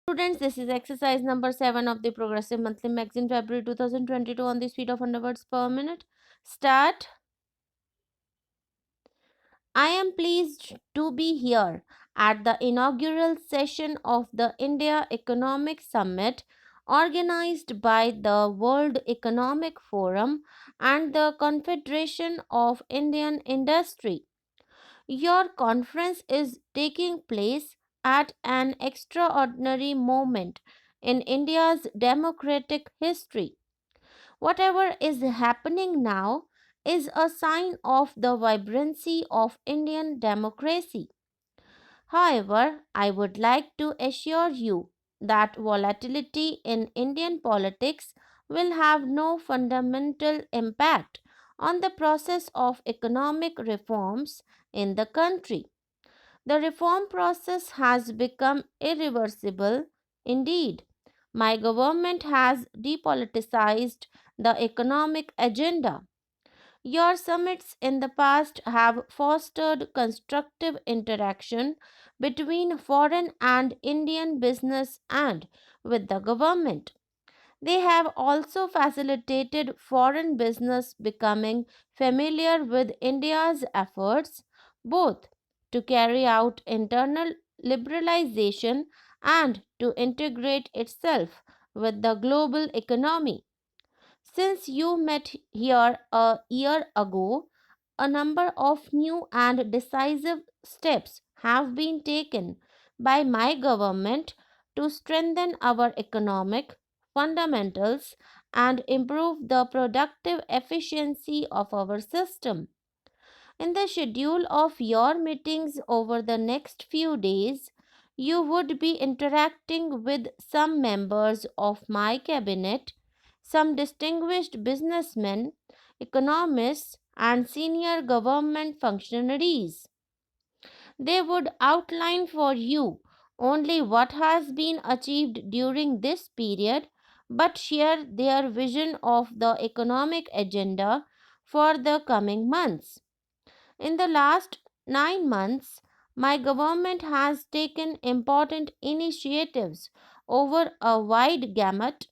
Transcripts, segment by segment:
Students, this is exercise number 7 of the Progressive Monthly Magazine, February 2022, on the speed of 100 words per minute. Start. I am pleased to be here at the inaugural session of the India Economic Summit organized by the World Economic Forum and the Confederation of Indian Industry. Your conference is taking place at an extraordinary moment in India's democratic history. Whatever is happening now is a sign of the vibrancy of Indian democracy. However, I would like to assure you that volatility in Indian politics will have no fundamental impact on the process of economic reforms in the country. The reform process has become irreversible. Indeed, my government has depoliticized the economic agenda. Your summits in the past have fostered constructive interaction between foreign and Indian business and with the government. They have also facilitated foreign business becoming familiar with India's efforts both to carry out internal liberalization and to integrate itself with the global economy. Since you met here a year ago, a number of new and decisive steps have been taken by my government to strengthen our economic fundamentals and improve the productive efficiency of our system. In the schedule of your meetings over the next few days, you would be interacting with some members of my cabinet, some distinguished businessmen, economists, and senior government functionaries. They would outline for you only what has been achieved during this period, but share their vision of the economic agenda for the coming months. In the last 9 months, my government has taken important initiatives over a wide gamut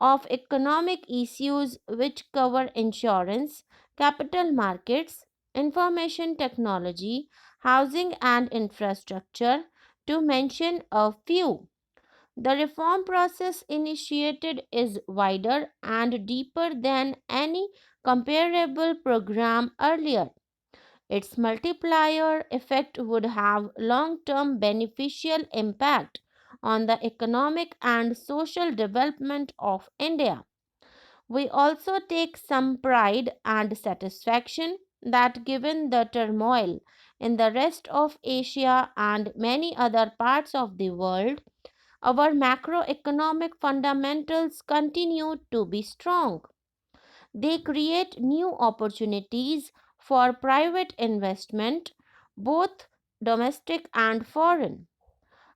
of economic issues which cover insurance, capital markets, information technology, housing and infrastructure, to mention a few. The reform process initiated is wider and deeper than any comparable program earlier. Its multiplier effect would have long term beneficial impact on the economic and social development of India. We also take some pride and satisfaction that, given the turmoil in the rest of Asia and many other parts of the world, our macroeconomic fundamentals continue to be strong. They create new opportunities for private investment, both domestic and foreign.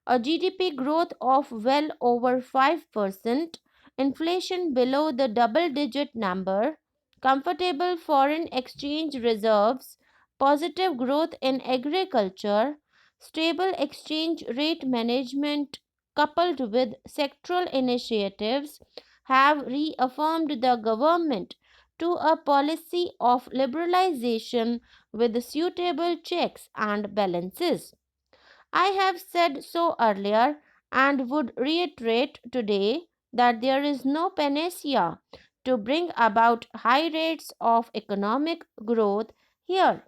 A GDP growth of well over 5%, inflation below the double digit number, comfortable foreign exchange reserves, positive growth in agriculture, stable exchange rate management coupled with sectoral initiatives have reaffirmed the government to a policy of liberalization with suitable checks and balances. I have said so earlier and would reiterate today that there is no panacea to bring about high rates of economic growth here.